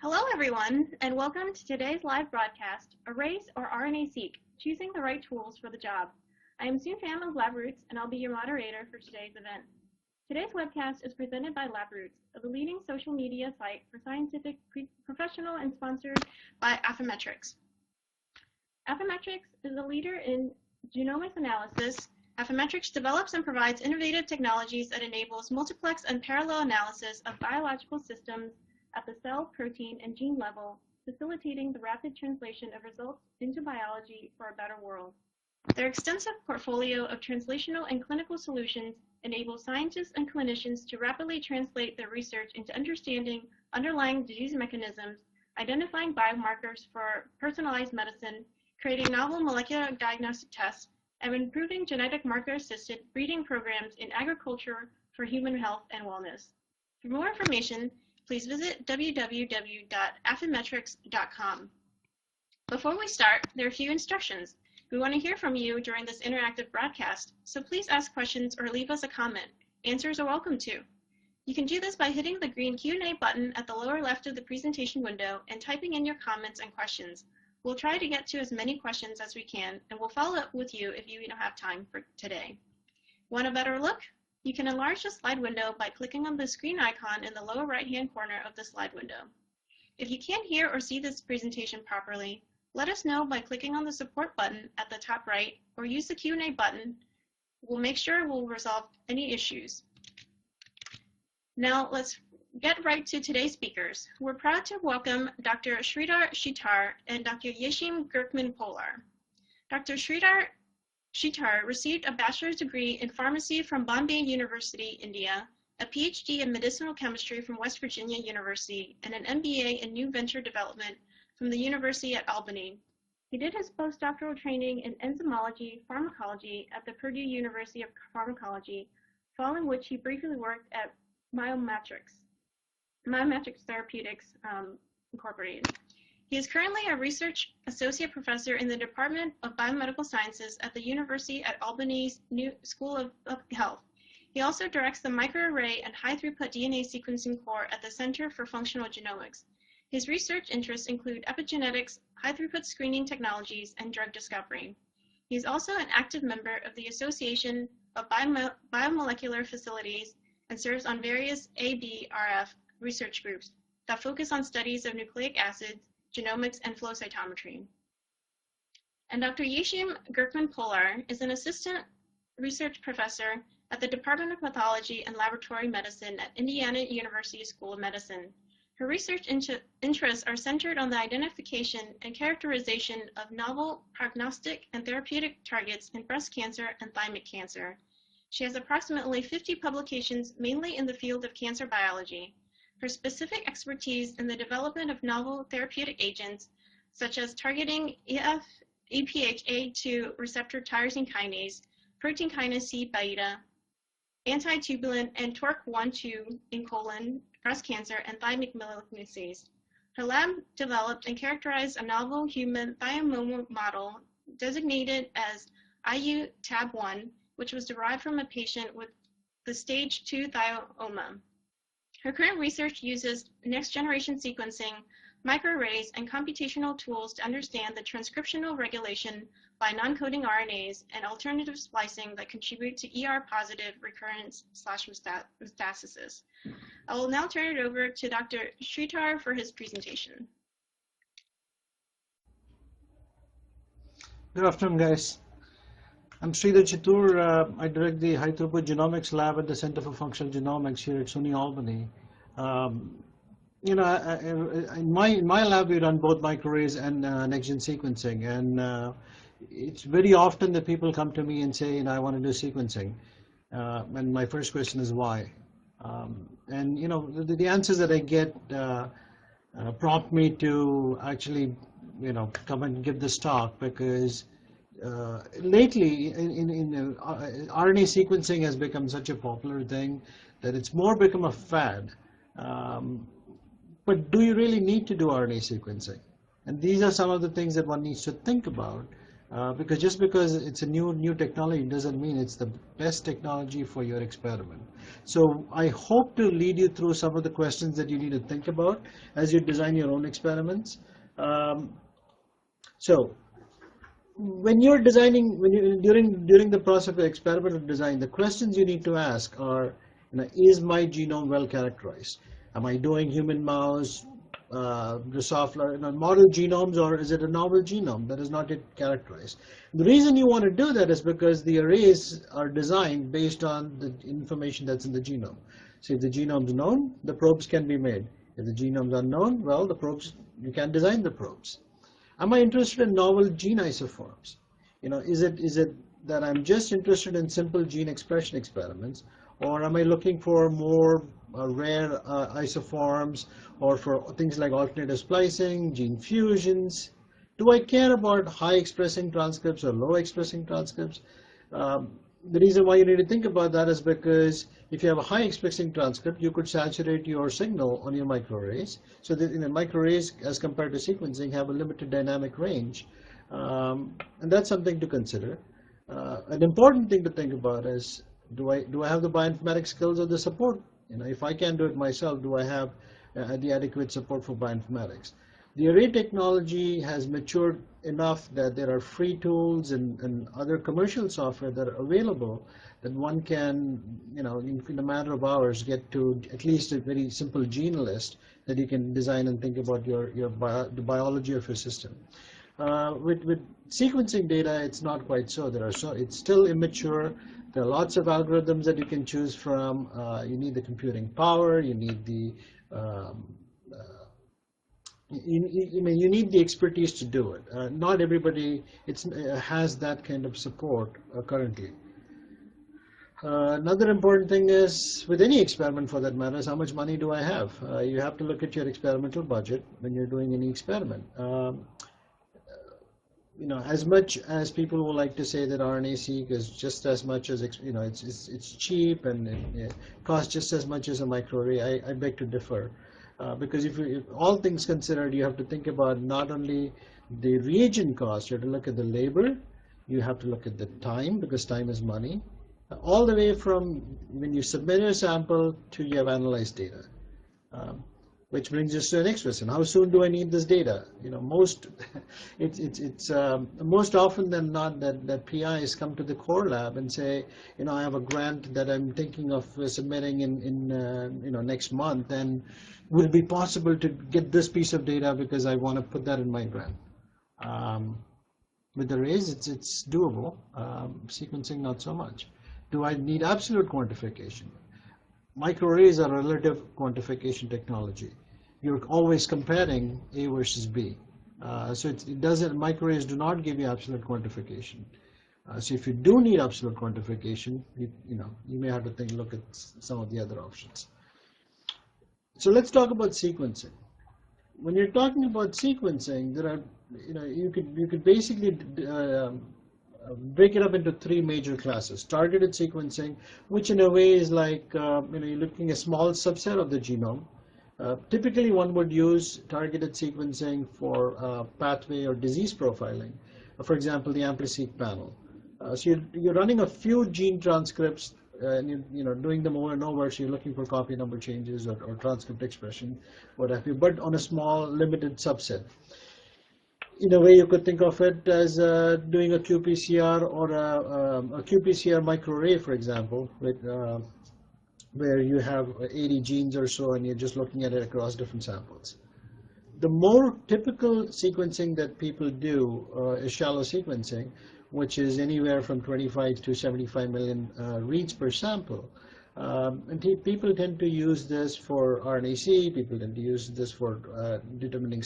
Hello everyone, and welcome to today's live broadcast, Arrays or RNA Seq, Choosing the Right Tools for the Job. I am Sue Pham of LabRoots, and I'll be your moderator for today's event. Today's webcast is presented by LabRoots, the leading social media site for scientific professional and sponsored by Affymetrix. Affymetrix is a leader in genomics analysis. Affymetrix develops and provides innovative technologies that enables multiplex and parallel analysis of biological systems at the cell, protein, and gene level, facilitating the rapid translation of results into biology for a better world. Their extensive portfolio of translational and clinical solutions enables scientists and clinicians to rapidly translate their research into understanding underlying disease mechanisms, identifying biomarkers for personalized medicine, creating novel molecular diagnostic tests, and improving genetic marker-assisted breeding programs in agriculture for human health and wellness. For more information, please visit www.affymetrix.com. Before we start, there are a few instructions. We want to hear from you during this interactive broadcast, so please ask questions or leave us a comment. Answers are welcome too. You can do this by hitting the green Q&A button at the lower left of the presentation window and typing in your comments and questions. We'll try to get to as many questions as we can, and we'll follow up with you if you don't have time for today. Want a better look? You can enlarge the slide window by clicking on the screen icon in the lower right-hand corner of the slide window. If you can't hear or see this presentation properly, let us know by clicking on the support button at the top right or use the Q&A button. We'll make sure we'll resolve any issues. Now let's get right to today's speakers. We're proud to welcome Dr. Chittur and Dr. Gokmen Polar. Dr. Chittur received a bachelor's degree in pharmacy from Bombay University, India, a PhD in medicinal chemistry from West Virginia University, and an MBA in new venture development from the University at Albany. He did his postdoctoral training in enzymology pharmacology at the Purdue University of Pharmacology, following which he briefly worked at Bioinformatics Therapeutics Incorporated. He is currently a research associate professor in the Department of Biomedical Sciences at the University at Albany's New School of Health. He also directs the microarray and high-throughput DNA sequencing core at the Center for Functional Genomics. His research interests include epigenetics, high-throughput screening technologies, and drug discovery. He is also an active member of the Association of Biomolecular Facilities and serves on various ABRF research groups that focus on studies of nucleic acids, genomics, and flow cytometry. And Dr. Gokmen Polar is an assistant research professor at the Department of Pathology and Laboratory Medicine at Indiana University School of Medicine. Her research interests are centered on the identification and characterization of novel prognostic and therapeutic targets in breast cancer and thymic cancer. She has approximately 50 publications, mainly in the field of cancer biology. Her specific expertise in the development of novel therapeutic agents, such as targeting EphA2 receptor tyrosine kinase, protein kinase C beta, antitubulin, and TORC1/2 in colon, breast cancer, and thymic malignancies. Her lab developed and characterized a novel human thymoma model designated as IU-TAB1, which was derived from a patient with the stage 2 thymoma. Her current research uses next-generation sequencing, microarrays, and computational tools to understand the transcriptional regulation by non-coding RNAs and alternative splicing that contribute to ER-positive recurrence/metastasis. I will now turn it over to Dr. Chittur for his presentation. Good afternoon, guys. I'm Chittur. I direct the High Throughput Genomics Lab at the Center for Functional Genomics here at SUNY Albany. In my lab, we run both microarrays and next-gen sequencing, and it's very often that people come to me and say, I want to do sequencing, and my first question is why. The answers that I get prompt me to actually, come and give this talk because. Lately, RNA sequencing has become such a popular thing that it's more become a fad. But do you really need to do RNA sequencing? And these are some of the things that one needs to think about Because just because it's a new technology doesn't mean it's the best technology for your experiment. So I hope to lead you through some of the questions that you need to think about as you design your own experiments. So when you're designing, during the process of experimental design, the questions you need to ask are, is my genome well characterized? Am I doing human mouse, Drosophila, model genomes, or is it a novel genome that is not yet characterized? The reason you want to do that is because the arrays are designed based on the information that's in the genome. So if the genome's known, the probes can be made. If the genome's unknown, well, the probes, you can design the probes. Am I interested in novel gene isoforms? Is it that I'm just interested in simple gene expression experiments, or am I looking for more rare isoforms, or for things like alternative splicing, gene fusions? Do I care about high expressing transcripts or low expressing transcripts? The reason why you need to think about that is because if you have a high expressing transcript, you could saturate your signal on your microarrays. So that microarrays, as compared to sequencing, have a limited dynamic range. And that's something to consider. An important thing to think about is, do I have the bioinformatics skills or the support? If I can't do it myself, do I have the adequate support for bioinformatics? The array technology has matured enough that there are free tools and other commercial software that are available that one can, in a matter of hours, get to at least a very simple gene list that you can design and think about the biology of your system. With sequencing data, it's not quite so. It's still immature. There are lots of algorithms that you can choose from. You need the computing power. You need the you need the expertise to do it. Not everybody has that kind of support currently. Another important thing is, with any experiment for that matter, is how much money do I have? You have to look at your experimental budget when you're doing any experiment. As much as people would like to say that RNA-Seq is just as much as, it's cheap and it costs just as much as a microarray, I beg to differ. Because if all things considered, you have to think about not only the reagent cost, you have to look at the labor, you have to look at the time, because time is money, all the way from when you submit your sample to you have analyzed data. Which brings us to the next question: how soon do I need this data? Most often than not that PIs come to the core lab and say, I have a grant that I'm thinking of submitting in next month, and would it be possible to get this piece of data because I want to put that in my grant? With arrays, it's doable. Sequencing, not so much. Do I need absolute quantification? Microarrays are relative quantification technology. You're always comparing A versus B. So microarrays do not give you absolute quantification. So if you do need absolute quantification, you may have to look at some of the other options. So let's talk about sequencing. When you're talking about sequencing, there are, you could basically break it up into three major classes. Targeted sequencing, which in a way is like, you're looking at a small subset of the genome. Typically, one would use targeted sequencing for pathway or disease profiling. For example, the AmpliSeq panel. So you're running a few gene transcripts, and you're doing them over and over. So you're looking for copy number changes or transcript expression, what have you, but on a small, limited subset. In a way, you could think of it as doing a qPCR or a qPCR microarray, for example, where you have 80 genes or so, and you're just looking at it across different samples. The more typical sequencing that people do is shallow sequencing, which is anywhere from 25 to 75 million reads per sample. And people tend to use this for RNA-Seq, people tend to use this for determining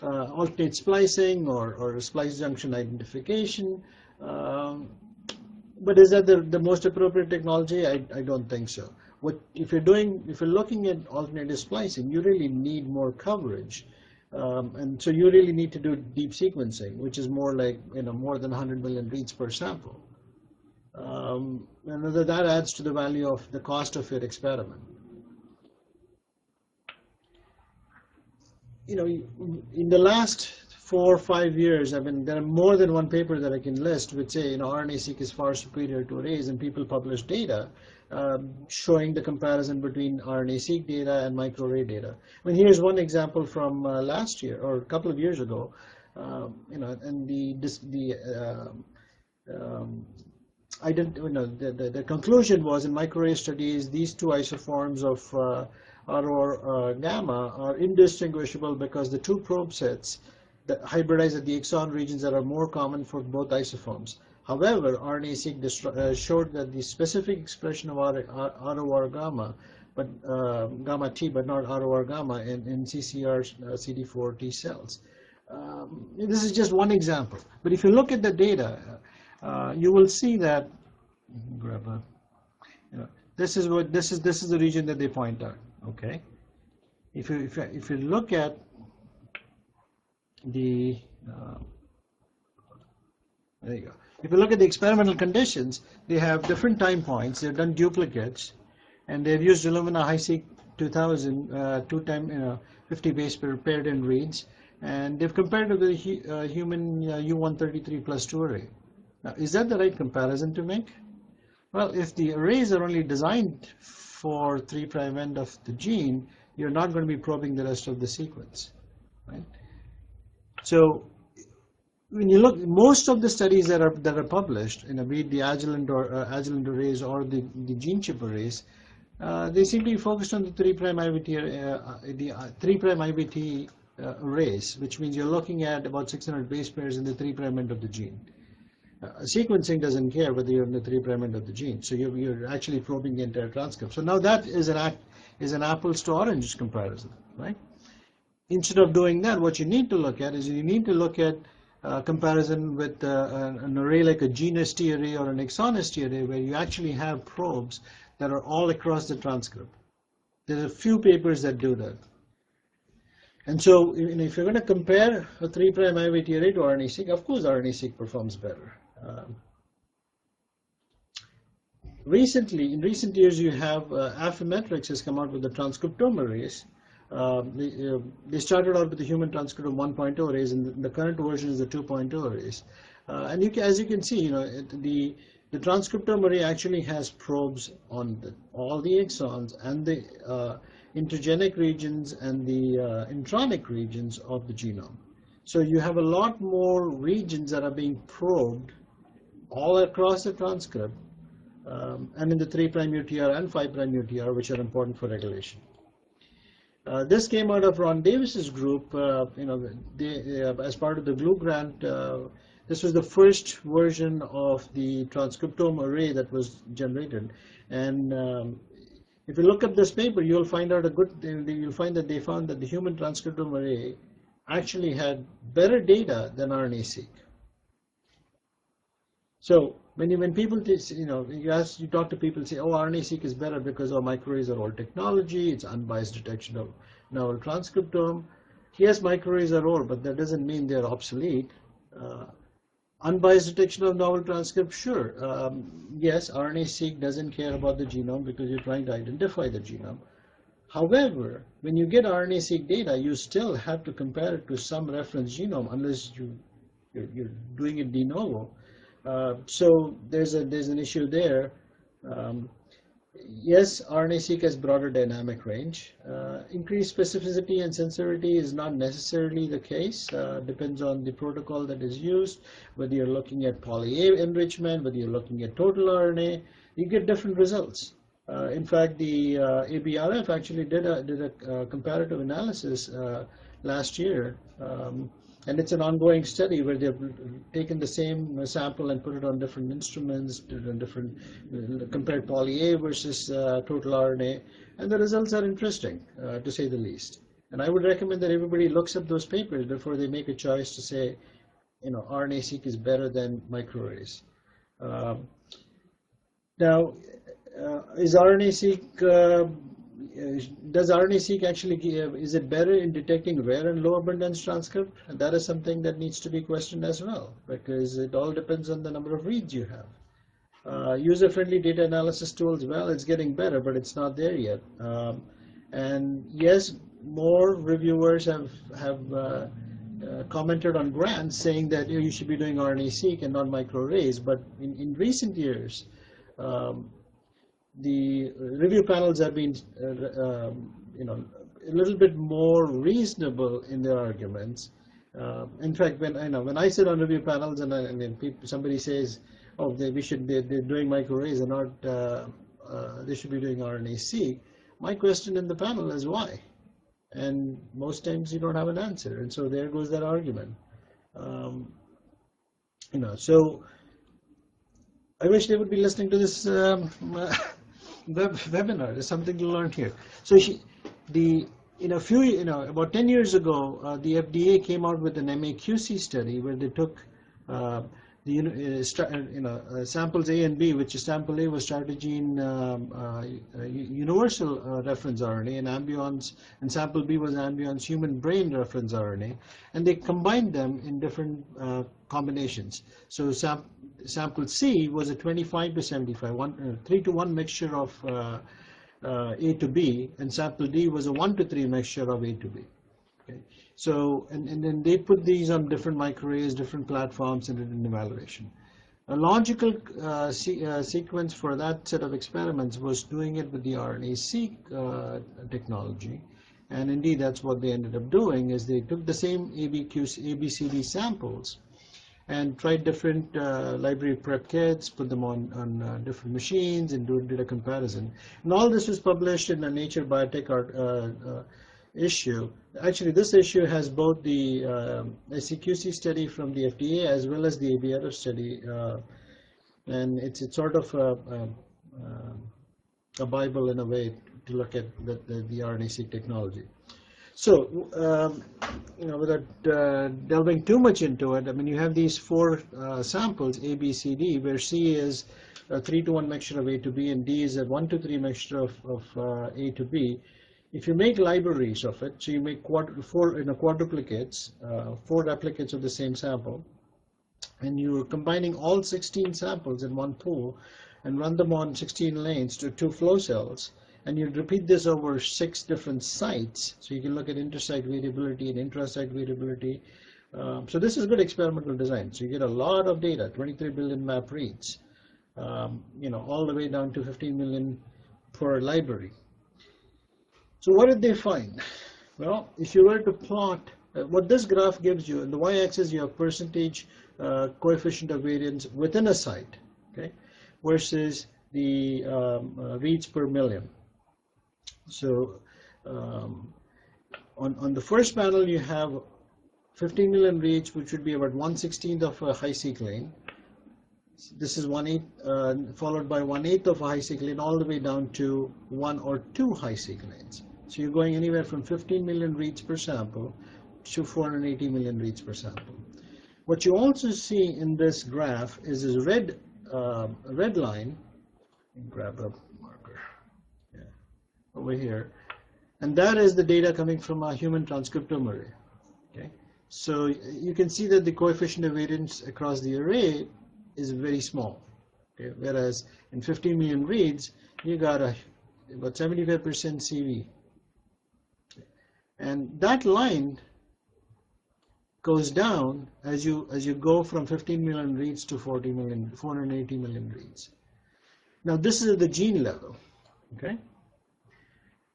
alternate splicing or splice junction identification. But is that the most appropriate technology? I don't think so. If you're looking at alternative splicing, you really need more coverage. And so you really need to do deep sequencing, which is more like more than 100 million reads per sample. And that adds to the value of the cost of your experiment. In the last 4 or 5 years, I mean, there are more than one paper that I can list which say, RNA-seq is far superior to arrays, and people publish data showing the comparison between RNA-seq data and microarray data. I mean, here's one example from last year or a couple of years ago. And the conclusion was in microarray studies, these two isoforms of ROR gamma are indistinguishable because the two probe sets that hybridize at the exon regions that are more common for both isoforms. However, RNA-seq showed that the specific expression of ROR gamma, but gamma T, but not ROR gamma in CCR CD4 T cells. This is just one example, but if you look at the data, you will see that. This is the region that they point out. Okay, if you look at the there you go. If you look at the experimental conditions, they have different time points. They've done duplicates, and they've used Illumina HiSeq 2000 50 base pair paired in reads, and they've compared it with the human U133 plus 2 array. Now, is that the right comparison to make? Well, if the arrays are only designed for 3' end of the gene, you're not going to be probing the rest of the sequence, right? So when you look, most of the studies that are published, be it the Agilent arrays or the GeneChip arrays, they seem to be focused on the 3' IVT arrays, which means you're looking at about 600 base pairs in the 3' end of the gene. Sequencing doesn't care whether you're in the 3' end of the gene, so you're actually probing the entire transcript. So now that is an apples to oranges comparison, right? Instead of doing that, what you need to look at is you need to look at comparison with an array like a gene-ST array or an exon-ST array, where you actually have probes that are all across the transcript. There are a few papers that do that. And so if you're going to compare a 3' IVT array to RNA-seq, of course RNA-seq performs better. In recent years, you have Affymetrix has come out with the transcriptome arrays. They started out with the human transcriptome 1.0 arrays, and the current version is the 2.0 arrays. And as you can see, the transcriptome array actually has probes on all the exons and the intergenic regions and the intronic regions of the genome. So you have a lot more regions that are being probed all across the transcript, and in the 3' UTR and 5' UTR, which are important for regulation. This came out of Ron Davis's group. As part of the GLUE grant, this was the first version of the transcriptome array that was generated. And if you look at this paper, you'll find out you'll find that they found that the human transcriptome array actually had better data than RNA-seq. So when people, you talk to people, say, oh, RNA-seq is better because our microarrays are old technology, it's unbiased detection of novel transcriptome. Yes, microarrays are old, but that doesn't mean they're obsolete. Unbiased detection of novel transcripts, sure. Yes, RNA-seq doesn't care about the genome because you're trying to identify the genome. However, when you get RNA-seq data, you still have to compare it to some reference genome unless you're doing it de novo. So there's an issue there. Yes, RNA-seq has broader dynamic range. Increased specificity and sensitivity is not necessarily the case. Depends on the protocol that is used, whether you're looking at poly-A enrichment, whether you're looking at total RNA, you get different results. In fact, the ABRF actually did a comparative analysis last year. And it's an ongoing study where they've taken the same sample and put it on different instruments, compared poly-A versus total RNA, and the results are interesting, to say the least. And I would recommend that everybody looks up those papers before they make a choice to say, RNA-seq is better than microarrays. Now, is RNA-seq does RNA-seq actually is it better in detecting rare and low abundance transcript? And that is something that needs to be questioned as well, because it all depends on the number of reads you have. User-friendly data analysis tools, well, it's getting better, but it's not there yet. And yes, more reviewers have commented on grants saying that you should be doing RNA-Seq and not microarrays, but in recent years, the review panels have been, a little bit more reasonable in their arguments. In fact, when I sit on review panels and somebody says, "Oh, they're doing microarrays and not they should be doing RNA-Seq," my question in the panel is why, and most times you don't have an answer, and so there goes that argument. So I wish they would be listening to this webinar. There's something to learn here. So about 10 years ago, the FDA came out with an MAQC study where they took samples A and B, which is sample A was strategene universal reference RNA, and sample B was ambion's human brain reference RNA, and they combined them in different combinations. So sample C was a 25 to 75, 3-to-1 mixture of A to B, and sample D was a 1-to-3 mixture of A to B. Okay. So, and then they put these on different microarrays, different platforms, and did an evaluation. A logical sequence for that set of experiments was doing it with the RNA-Seq technology, and indeed that's what they ended up doing. Is they took the same ABCD samples and tried different library prep kits, put them on different machines, and did a comparison. And all this was published in a Nature Biotech issue. Actually, this issue has both the SCQC study from the FDA as well as the ABRF study, and it's sort of a Bible in a way to look at the RNA-Seq technology. So, without delving too much into it, I mean, you have these 4 samples, A, B, C, D, where C is a 3-to-1 mixture of A to B, and D is a 1-to-3 mixture of A to B. If you make libraries of it, so you make 4 quadruplicates, 4 replicates of the same sample, and you're combining all 16 samples in one pool and run them on 16 lanes to 2 flow cells, and you repeat this over 6 different sites, so you can look at intersite variability and intrasite variability. So this is good experimental design. So you get a lot of data, 23 billion map reads, all the way down to 15 million per library. So what did they find? Well, if you were to plot what this graph gives you, in the y-axis you have percentage coefficient of variance within a site, okay, versus the reads per million. So on the first panel you have 15 million reads, which would be about 1/16 of a high-seq lane. This is 1/8 followed by 1/8 of a high-seq lane, all the way down to 1 or 2 high-seq lanes. So you're going anywhere from 15 million reads per sample to 480 million reads per sample. What you also see in this graph is this red line. Grab a marker, over here, and that is the data coming from a human transcriptome array. Okay, so you can see that the coefficient of variance across the array is very small. Okay, whereas in 15 million reads, you got about 75% CV. And that line goes down as you go from 15 million reads to 480 million reads. Now this is at the gene level, okay?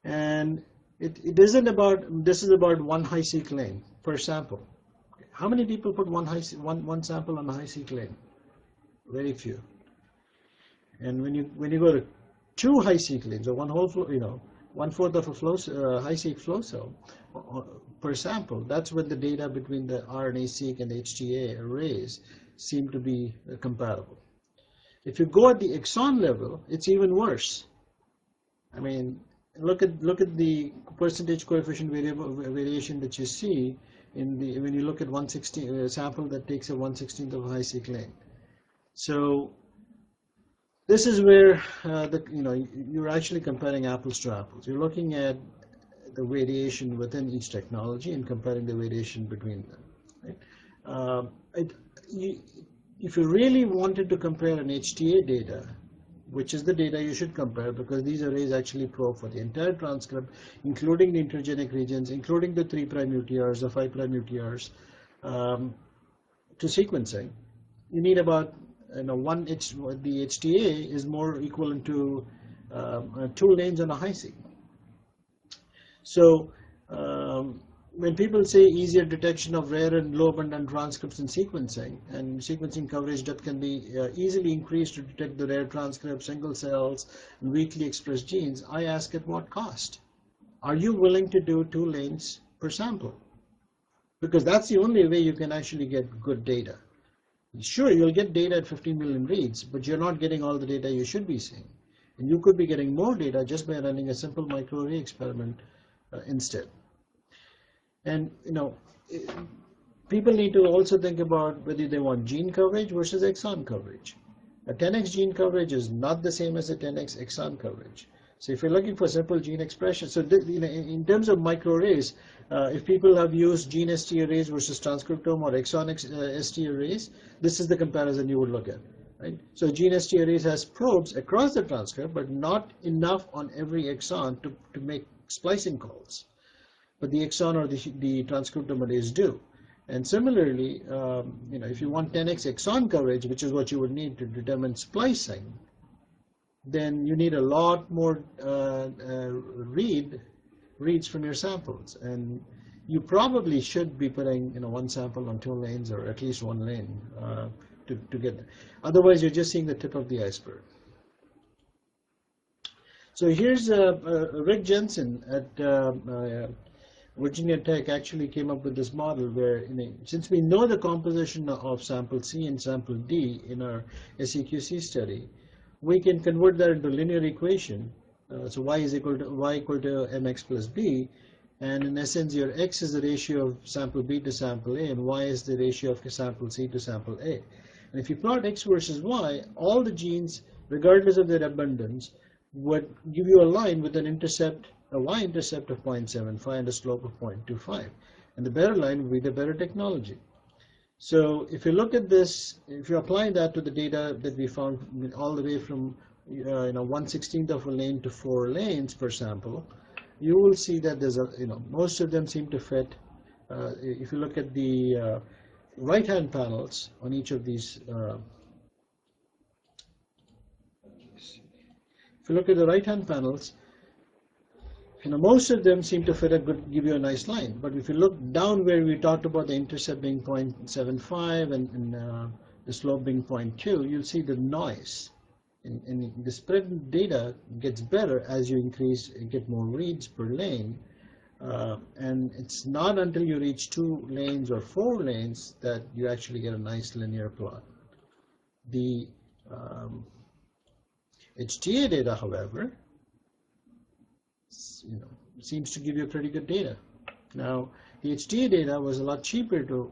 And it isn't about, this is about 1 high-seq lane per sample. How many people put one sample on a high-seq lane? Very few. And when you go to 2 high-seq lanes, or 1 whole flow, 1/4 of a high-seq flow cell per sample, that's when the data between the RNA-Seq and HTA arrays seem to be compatible. If you go at the EXON level, it's even worse. I mean, look at the percentage coefficient variation that you see when you look at 1/16 a sample that takes a 1/16 of a high-seq lane. So this is where you're actually comparing apples to apples. You're looking at the variation within each technology and comparing the variation between them. Right? If you really wanted to compare an HTA data, which is the data you should compare, because these arrays actually probe for the entire transcript, including the intergenic regions, including the 3' UTRs, the 5' UTRs, to sequencing, you need about the HTA is more equivalent to 2 lanes on a high-seq. So when people say easier detection of rare and low abundant transcripts in sequencing, and sequencing coverage depth can be easily increased to detect the rare transcripts, single cells, and weakly expressed genes, I ask at what cost? Are you willing to do 2 lanes per sample? Because that's the only way you can actually get good data. Sure, you'll get data at 15 million reads, but you're not getting all the data you should be seeing. And you could be getting more data just by running a simple microarray experiment instead. And people need to also think about whether they want gene coverage versus exon coverage. A 10x gene coverage is not the same as a 10x exon coverage. So if you're looking for simple gene expression, so in terms of microarrays, if people have used gene ST arrays versus transcriptome or exon ST arrays, this is the comparison you would look at. Right? So gene ST arrays has probes across the transcript, but not enough on every exon to make splicing calls. But the exon or the transcriptome arrays do. And similarly, if you want 10x exon coverage, which is what you would need to determine splicing, then you need a lot more reads from your samples. And you probably should be putting 1 sample on 2 lanes or at least 1 lane to get that. Otherwise, you're just seeing the tip of the iceberg. So here's Rick Jensen at Virginia Tech actually came up with this model where, since we know the composition of sample C and sample D in our SEQC study, we can convert that into a linear equation. So y equal to mx plus b, and in essence your x is the ratio of sample B to sample A, and y is the ratio of sample C to sample A. And if you plot x versus y, all the genes, regardless of their abundance, would give you a line with an intercept, a y-intercept of 0.75 and a slope of 0.25. And the better line would be the better technology. So if you look at this, if you're applying that to the data that we found all the way from 1/16 of a lane to 4 lanes per sample, you will see that there's most of them seem to fit. If you look at the right-hand panels on each of these, if you look at the right-hand panels, most of them seem to fit give you a nice line. But if you look down where we talked about the intercept being 0.75 and the slope being 0.2, you'll see the noise. And the spread data gets better as you get more reads per lane. And it's not until you reach 2 lanes or 4 lanes that you actually get a nice linear plot. The HTA data, however, seems to give you pretty good data. Now, the HTA data was a lot cheaper to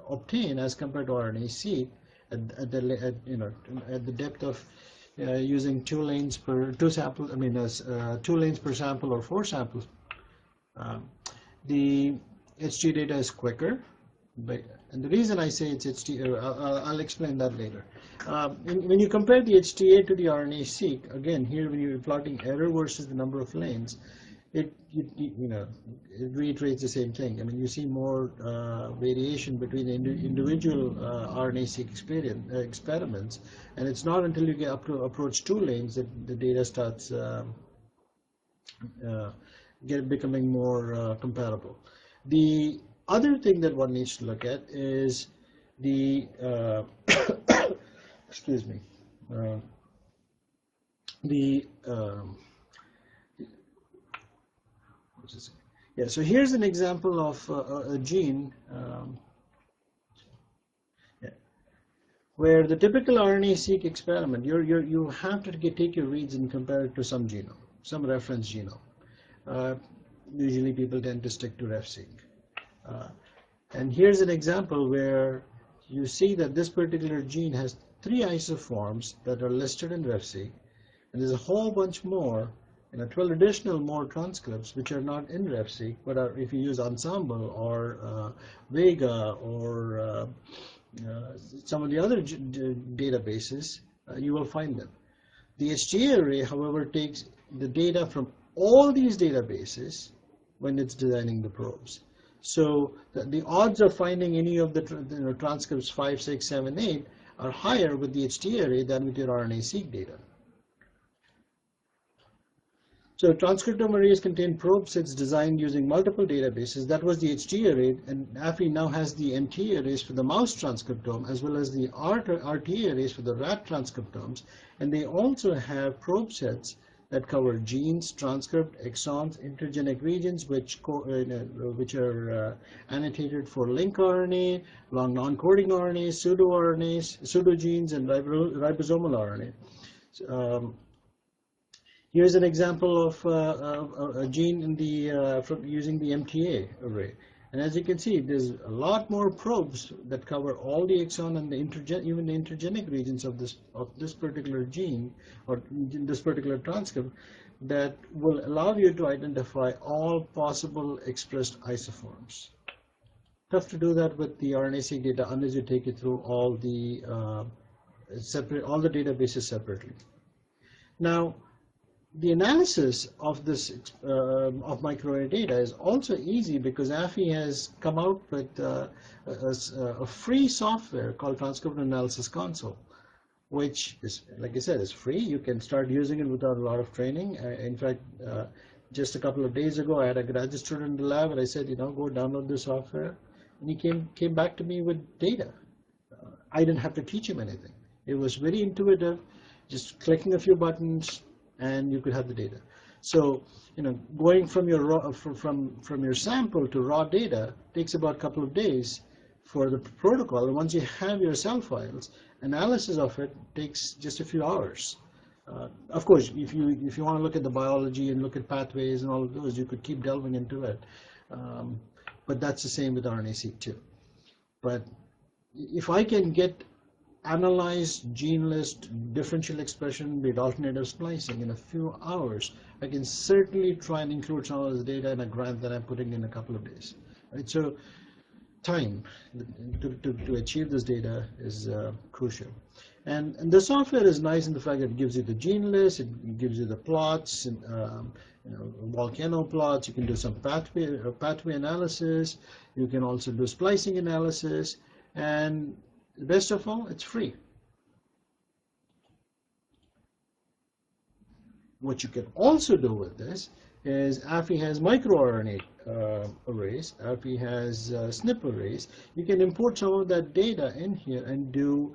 obtain as compared to RNA Seq at the depth of using 2 lanes per 2 samples. 2 lanes per sample or 4 samples. The HTA data is quicker, and the reason I say it's HTA, I'll explain that later. When you compare the HTA to the RNA Seq, again, here when you're plotting error versus the number of lanes, it reiterates the same thing. You see more variation between the individual RNA Seq experiments, and it's not until you get up to approach 2 lanes that the data starts becoming more comparable. The other thing that one needs to look at is the excuse me, so here's an example of a gene where the typical RNA Seq experiment, you have to take your reads and compare it to some genome, some reference genome. Usually people tend to stick to RefSeq. And here's an example where you see that this particular gene has 3 isoforms that are listed in RefSeq, and there's a whole bunch more, 12 additional more transcripts which are not in RefSeq, but are, if you use Ensemble or Vega or some of the other databases, you will find them. The HTA array, however, takes the data from all these databases when it's designing the probes. So the odds of finding any of the transcripts 5, 6, 7, 8 are higher with the HT array than with your RNA-Seq data. So transcriptome arrays contain probe sets designed using multiple databases. That was the HT array, and Affy now has the MT arrays for the mouse transcriptome as well as the RT arrays for the rat transcriptomes. And they also have probe sets that cover genes, transcript, exons, intergenic regions, which are annotated for link RNA, long non-coding RNA, pseudo-RNAs, pseudogenes, and ribosomal RNA. Here's an example of a gene in the using the MTA array. And as you can see, there's a lot more probes that cover all the exon and even the intergenic regions of this particular gene or this particular transcript that will allow you to identify all possible expressed isoforms. Tough to do that with the RNA-Seq data unless you take it through all the databases separately. Now, the analysis of this of microarray data is also easy because Affy has come out with a free software called Transcript Analysis Console, which is, like I said, is free. You can start using it without a lot of training. In fact, just a couple of days ago, I had a graduate student in the lab, and I said, go download the software, and he came back to me with data. I didn't have to teach him anything. It was very intuitive, just clicking a few buttons, and you could have the data. So, going from your raw, from your sample to raw data takes about a couple of days for the protocol. And once you have your cell files, analysis of it takes just a few hours. Of course, if you want to look at the biology and look at pathways and all of those, you could keep delving into it. But that's the same with RNA-Seq too. But if I can get analyze gene list, differential expression with alternative splicing in a few hours, I can certainly try and include some of this data in a grant that I'm putting in a couple of days. Right? So time to achieve this data is crucial. And the software is nice in the fact that it gives you the gene list, it gives you the plots, and, volcano plots. You can do some pathway analysis. You can also do splicing analysis, and best of all, it's free. What you can also do with this is Affy has microRNA arrays. Affy has SNP arrays. You can import some of that data in here and do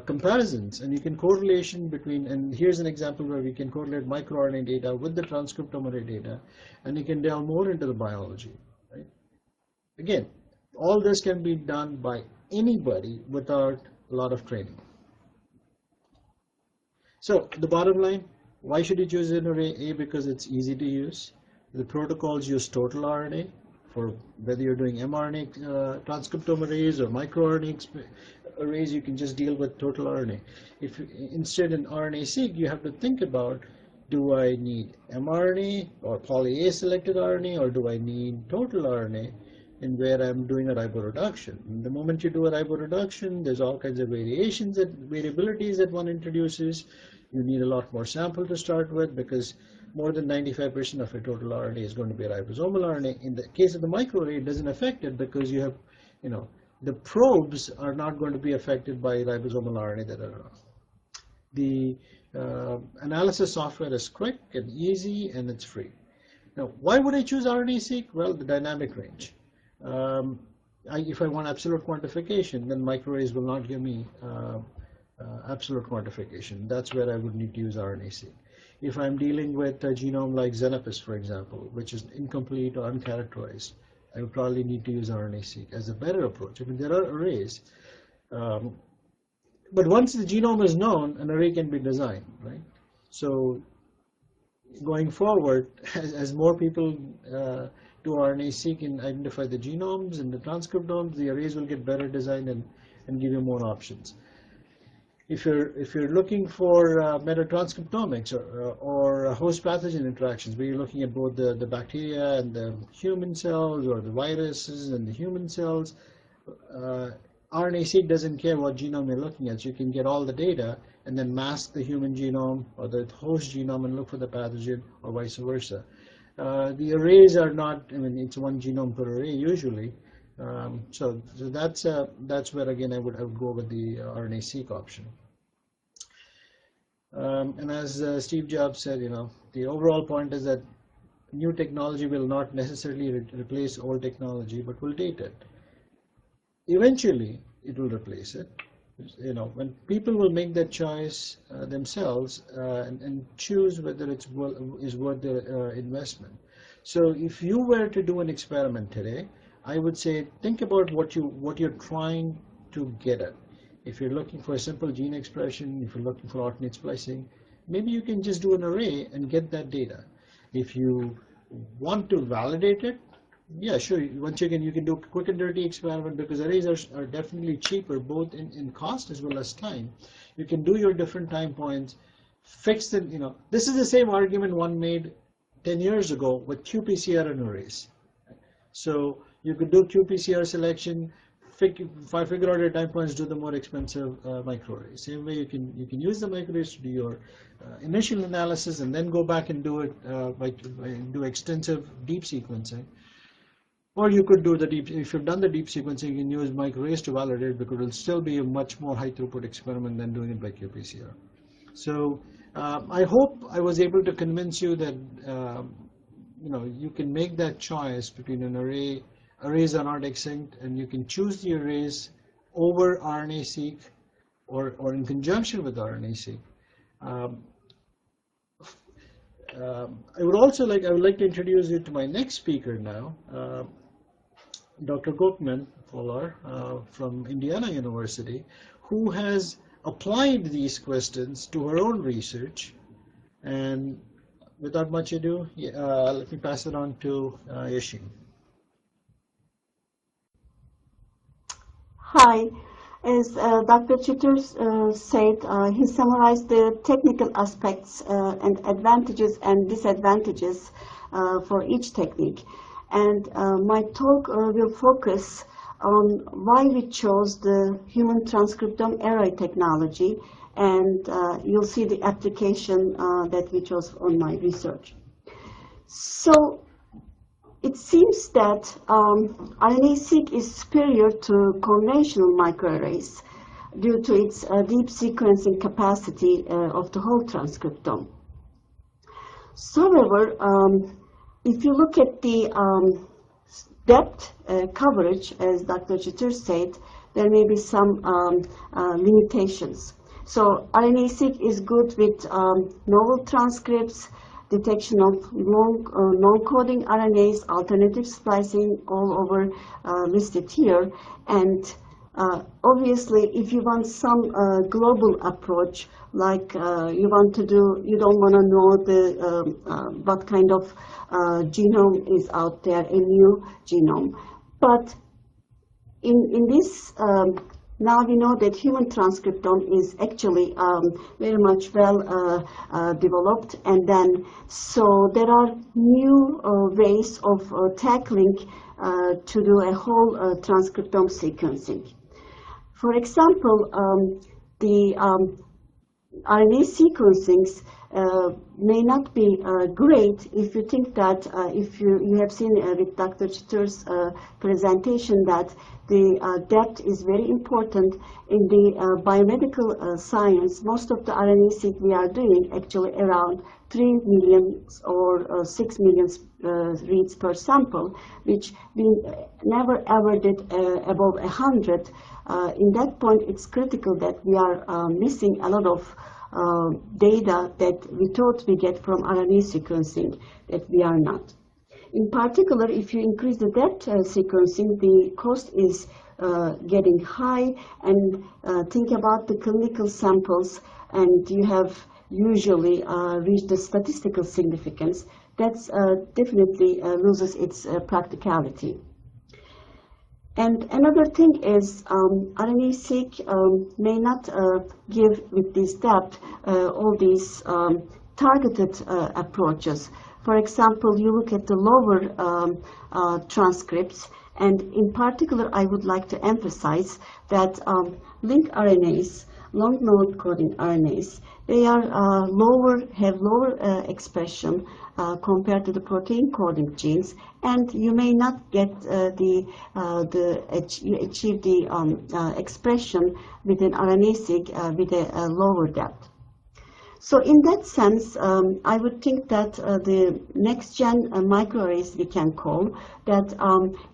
comparisons, and you can correlation between, and here's an example where we can correlate microRNA data with the transcriptome array data, and you can delve more into the biology. Right? Again, all this can be done by anybody without a lot of training. So the bottom line, why should you choose an array? A, because it's easy to use. The protocols use total RNA for whether you're doing mRNA transcriptome arrays or microRNA arrays, you can just deal with total RNA. If instead in RNA-Seq, you have to think about, do I need mRNA or poly A selected RNA, or do I need total RNA? And where I'm doing a riboreduction. And the moment you do a riboreduction, there's all kinds of variabilities that one introduces. You need a lot more sample to start with because more than 95% of your total RNA is going to be ribosomal RNA. In the case of the microarray, it doesn't affect it because you have, the probes are not going to be affected by ribosomal RNA that are around. The analysis software is quick and easy, and it's free. Now, why would I choose RNA-Seq? Well, the dynamic range. If I want absolute quantification, then microarrays will not give me absolute quantification. That's where I would need to use RNA-Seq. If I'm dealing with a genome like Xenopus, for example, which is incomplete or uncharacterized, I would probably need to use RNA-Seq as a better approach. I mean, there are arrays, but once the genome is known, an array can be designed, right? So going forward, as more people do RNA-Seq and identify the genomes and the transcriptomes, the arrays will get better designed and give you more options. If you're looking for metatranscriptomics or host pathogen interactions, where you're looking at both the bacteria and the human cells, or the viruses and the human cells, RNA-Seq doesn't care what genome you're looking at. So you can get all the data and then mask the human genome or the host genome and look for the pathogen, or vice versa. The arrays are not, I mean, it's one genome per array usually. So that's where, again, I would go with the RNA-Seq option. And as Steve Jobs said, the overall point is that new technology will not necessarily replace old technology, but will date it. Eventually, it will replace it. When people will make that choice themselves and choose whether it's is worth their investment. So if you were to do an experiment today, I would say think about what you're trying to get at. If you're looking for a simple gene expression, if you're looking for alternate splicing, maybe you can just do an array and get that data. If you want to validate it, yeah, sure. Once again, you can do a quick and dirty experiment because arrays are definitely cheaper, both in cost as well as time. You can do your different time points, fix the, this is the same argument one made 10 years ago with qPCR and arrays. So you could do qPCR selection, figure out your time points, do the more expensive microarrays. Same way you can use the microarrays to do your initial analysis and then go back and do it by do extensive deep sequencing. Or you could do the deep, if you've done the deep sequencing, you can use microarrays to validate because it will still be a much more high throughput experiment than doing it by qPCR. So I hope I was able to convince you that you can make that choice between an array. Arrays are not extinct, and you can choose the arrays over RNA-Seq or in conjunction with RNA-Seq. I would like to introduce you to my next speaker now, Dr. Gokmen Polar from Indiana University, who has applied these questions to her own research. And without much ado, let me pass it on to Yashin. Hi. As Dr. Chittur said, he summarized the technical aspects and advantages and disadvantages for each technique. And my talk will focus on why we chose the human transcriptome array technology, and you'll see the application that we chose on my research. So it seems that RNA-Seq is superior to conventional microarrays due to its deep sequencing capacity of the whole transcriptome. So, however, if you look at the depth coverage, as Dr. Chittur said, there may be some limitations. So RNA-Seq is good with novel transcripts, detection of non-coding RNAs, alternative splicing, all over listed here. And obviously, if you want some global approach, like you don't want to know what kind of genome is out there, a new genome. But in this, now we know that human transcriptome is actually very much well developed, and then so there are new ways of tackling to do a whole transcriptome sequencing. For example, the RNA sequencings may not be great if you think that if you have seen with Dr. Chittur's presentation that the depth is very important in the biomedical science. Most of the RNA-Seq we are doing actually around 3 million or 6 million reads per sample, which we never ever did above 100. In that point, it's critical that we are missing a lot of data that we thought we get from RNA sequencing that we are not. In particular, if you increase the depth sequencing, the cost is getting high, and think about the clinical samples, and you have usually reached the statistical significance. That's definitely loses its practicality. And another thing is RNA-Seq may not give with this depth all these targeted approaches. For example, you look at the lower transcripts, and in particular, I would like to emphasize that link RNAs long non-coding RNAs, they are have lower expression compared to the protein coding genes, and you may not get achieve the expression with an RNA-Seq with a lower depth. So in that sense, I would think that the next-gen microarrays, we can call, that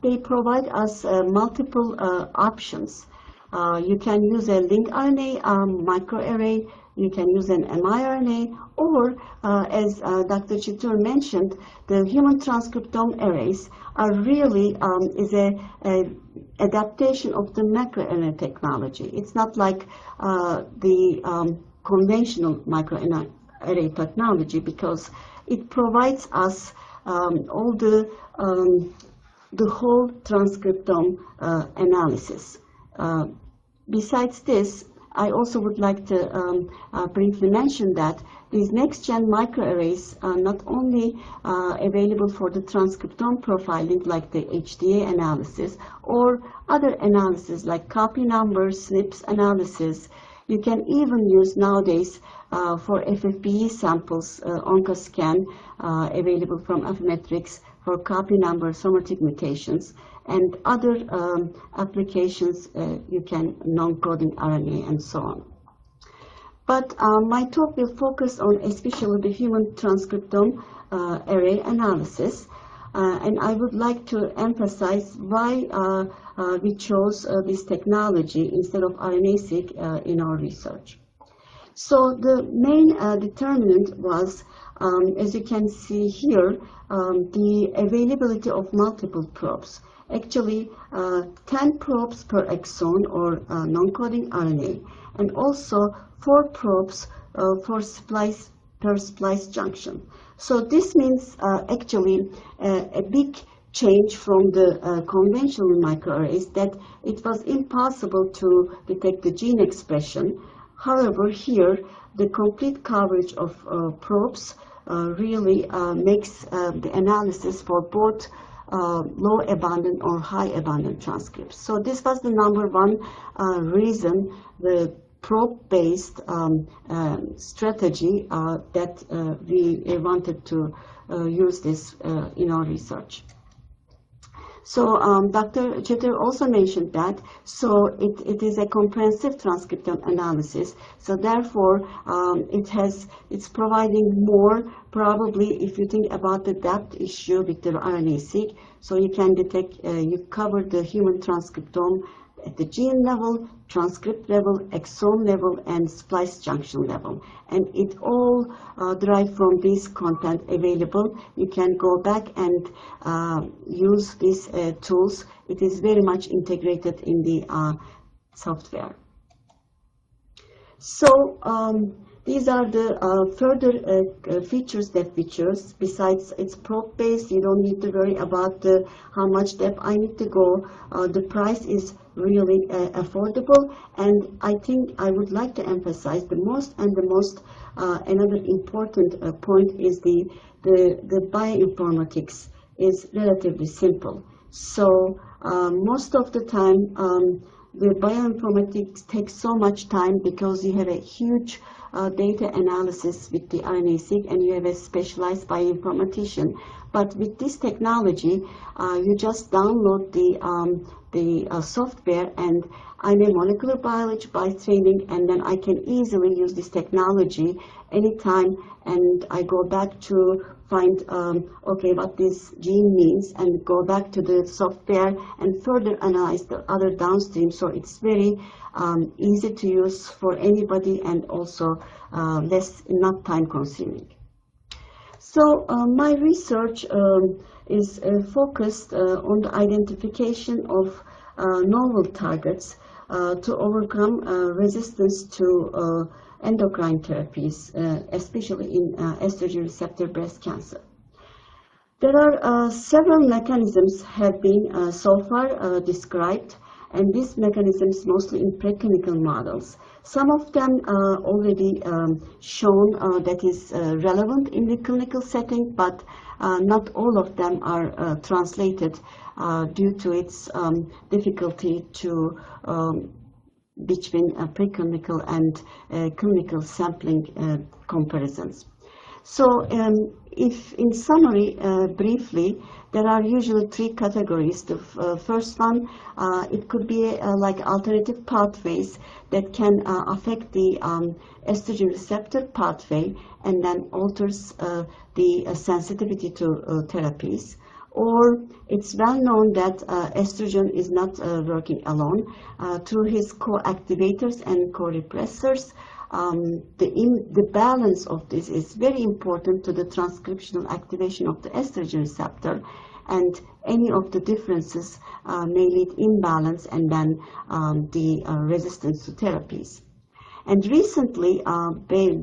they provide us multiple options. You can use a linked RNA microarray, you can use an miRNA, or as Dr. Chittur mentioned, the human transcriptome arrays are really is a adaptation of the microRNA technology. It's not like the conventional microarray technology, because it provides us all the whole transcriptome analysis. Besides this, I also would like to briefly mention that these next-gen microarrays are not only available for the transcriptome profiling, like the HDA analysis, or other analysis like copy numbers, SNPs analysis. You can even use nowadays for FFPE samples, OncoScan, available from Affymetrix for copy number somatic mutations, and other applications, you can non-coding RNA and so on. But my talk will focus on especially the human transcriptome array analysis, and I would like to emphasize why we chose this technology instead of RNA-Seq in our research. So the main determinant was, as you can see here, the availability of multiple probes. Actually, 10 probes per exon or non-coding RNA, and also 4 probes per splice junction. So this means actually a big change from the conventional microarrays, that it was impossible to detect the gene expression. However, here the complete coverage of probes really makes the analysis for both low abundant or high abundant transcripts. So this was the number one reason, the probe-based strategy that we wanted to use this in our research. So Dr. Chittur also mentioned that, so it is a comprehensive transcriptome analysis. So therefore, it's providing more, probably if you think about the depth issue with the RNA-Seq, so you can detect, you cover the human transcriptome at the gene level, transcript level, exon level, and splice junction level. And it all derived from this content available. You can go back and use these tools. It is very much integrated in the software. So these are the further features that we chose. Besides it's probe-based, you don't need to worry about how much depth I need to go. The price is really affordable, and I think I would like to emphasize another important point is the bioinformatics is relatively simple. So most of the time the bioinformatics takes so much time because you have a huge data analysis with the RNA-Seq, and you have a specialized bioinformatician. But with this technology, you just download the software, and I'm a molecular biology by training, and then I can easily use this technology anytime, and I go back to find, okay, what this gene means, and go back to the software and further analyze the other downstream. So it's very easy to use for anybody, and also not time consuming. So my research is focused on the identification of novel targets to overcome resistance to endocrine therapies, especially in estrogen receptor breast cancer. There are several mechanisms have been so far described, and these mechanisms mostly in preclinical models. Some of them already shown that is relevant in the clinical setting, but not all of them are translated due to its difficulty to between preclinical and clinical sampling comparisons. So if in summary, briefly, there are usually three categories. The first one, it could be like alternative pathways that can affect the estrogen receptor pathway and then alters the sensitivity to therapies. Or it's well known that estrogen is not working alone. Through his co-activators and co-repressors, the balance of this is very important to the transcriptional activation of the estrogen receptor, and any of the differences may lead imbalance and then the resistance to therapies. And recently,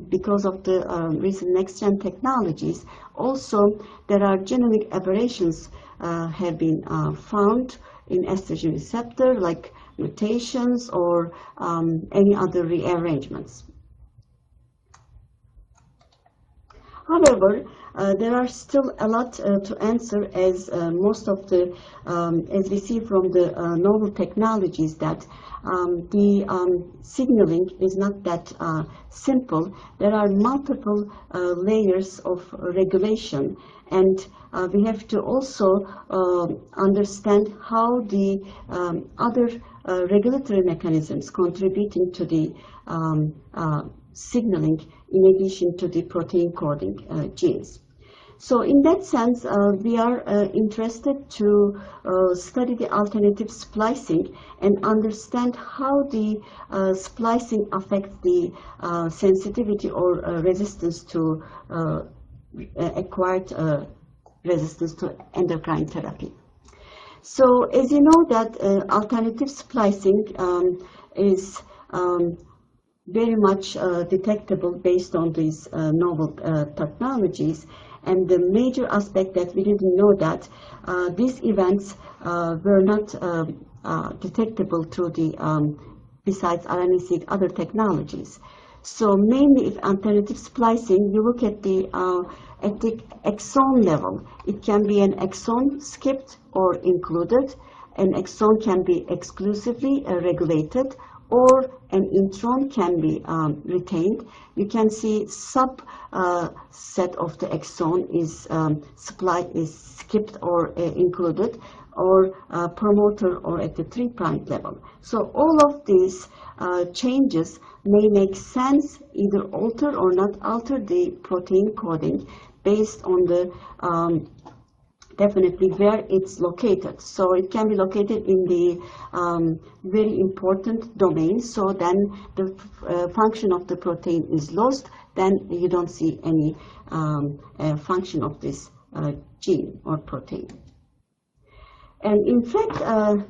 because of the recent next-gen technologies, also there are genomic aberrations have been found in estrogen receptor, like mutations or any other rearrangements. However, there are still a lot to answer, as most of the, as we see from the novel technologies, that the signaling is not that simple. There are multiple layers of regulation, and we have to also understand how the other regulatory mechanisms contributing to the signaling in addition to the protein coding genes. So in that sense, we are interested to study the alternative splicing and understand how the splicing affects the sensitivity or resistance to acquired resistance to endocrine therapy. So as you know that alternative splicing is very much detectable based on these novel technologies. And the major aspect that we didn't know that these events were not detectable through the, besides RNA Seq, other technologies. So mainly if alternative splicing, you look at the exon level. It can be an exon skipped or included. An exon can be exclusively regulated, or an intron can be retained. You can see subset of the exon is skipped or included, or promoter or at the 3' level. So all of these changes may make sense, either alter or not alter the protein coding based on the definitely where it's located. So it can be located in the very important domain. So then the function of the protein is lost. Then you don't see any function of this gene or protein. And in fact,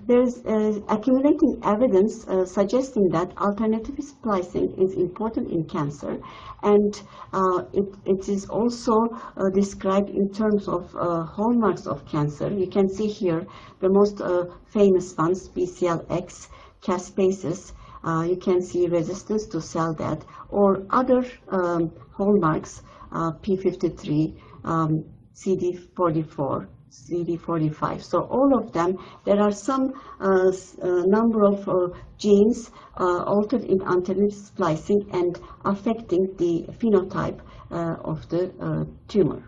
there's accumulating evidence suggesting that alternative splicing is important in cancer, and it is also described in terms of hallmarks of cancer. You can see here the most famous ones: BCL-X, caspases. You can see resistance to cell death, or other hallmarks, P53, CD44. CD45. So all of them, there are some number of genes altered in alternative splicing and affecting the phenotype of the tumor.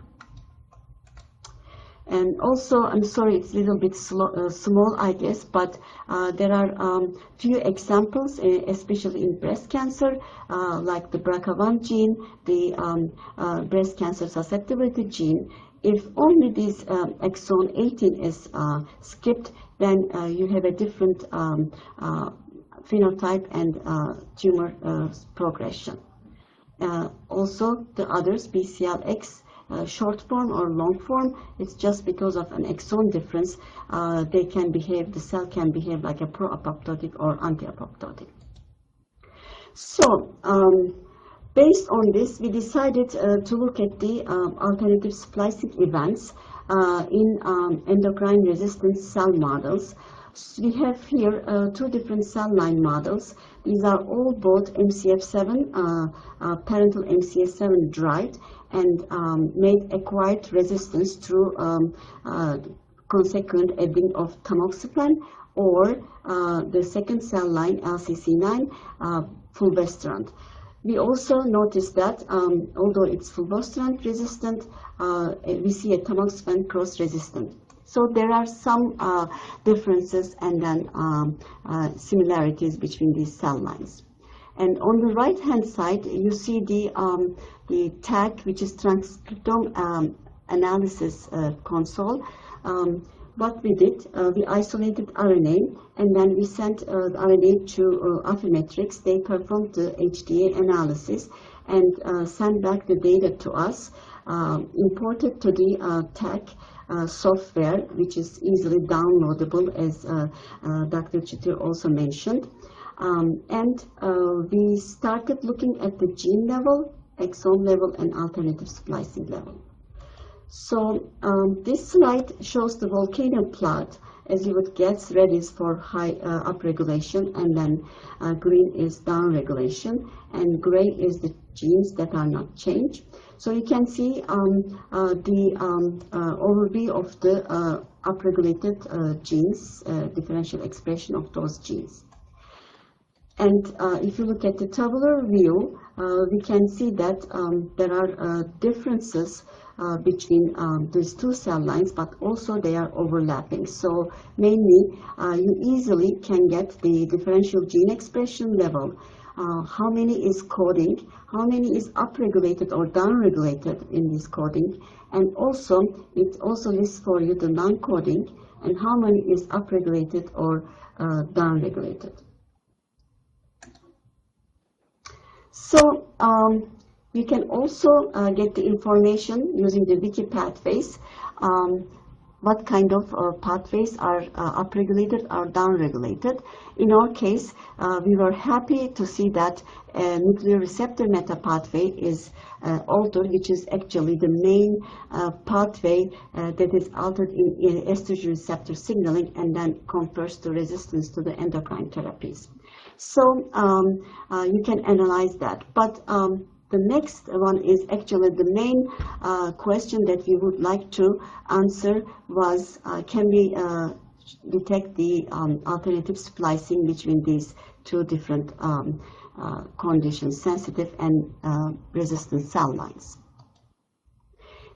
And also, I'm sorry, it's a little bit small, I guess, but there are few examples, especially in breast cancer, like the BRCA1 gene, the breast cancer susceptibility gene. If only this exon 18 is skipped, then you have a different phenotype and tumor progression. Also, the others, BCL-X, short form or long form, it's just because of an exon difference. They can behave, the cell can behave like a pro-apoptotic or anti-apoptotic. So, based on this, we decided to look at the alternative splicing events in endocrine resistant cell models. So we have here two different cell line models. These are all both MCF7, parental MCF7 derived, and made acquired resistance through consequent adding of tamoxifen, or the second cell line, LCC9, fulvestrant. We also noticed that although it's fulvestrant resistant, we see a tamoxifen cross-resistant. So there are some differences and then similarities between these cell lines. And on the right-hand side, you see the tag, which is transcriptome analysis console. What we did, we isolated RNA, and then we sent the RNA to Affymetrix. They performed the HDA analysis and sent back the data to us, imported to the tag software, which is easily downloadable, as Dr. Chittur also mentioned. And we started looking at the gene level, exon level, and alternative splicing level. So this slide shows the volcano plot. As you would guess, red is for high upregulation, and then green is downregulation, and gray is the genes that are not changed. So you can see the overview of the upregulated genes, differential expression of those genes. And if you look at the tabular view, we can see that there are differences between these two cell lines, but also they are overlapping. So mainly, you easily can get the differential gene expression level. How many is coding, how many is upregulated or downregulated in this coding, and also it also lists for you the non-coding and how many is upregulated or downregulated. So you can also get the information using the wiki pathways. What kind of pathways are upregulated or downregulated. In our case, we were happy to see that nuclear receptor meta pathway is altered, which is actually the main pathway that is altered in estrogen receptor signaling and then confers to resistance to the endocrine therapies. So you can analyze that. But the next one is actually the main question that we would like to answer was, can we detect the alternative splicing between these two different conditions, sensitive and resistant cell lines.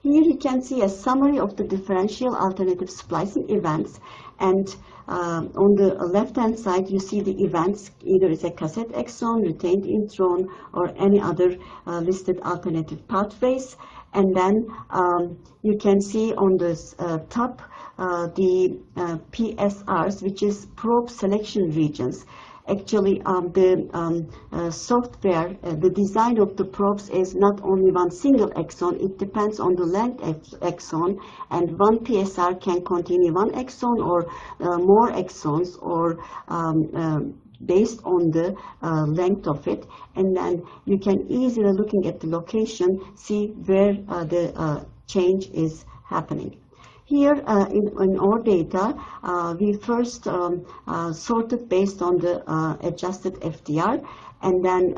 Here you can see a summary of the differential alternative splicing events, and on the left-hand side you see the events, either it's a cassette exon, retained intron, or any other listed alternative pathways. And then you can see on this top the PSRs, which is probe selection regions. Actually, the software, the design of the probes is not only one single exon, it depends on the length exon, and one PSR can contain one exon or more exons, or based on the length of it. And then you can easily, looking at the location, see where the change is happening. Here in our data, we first sorted based on the adjusted FDR, and then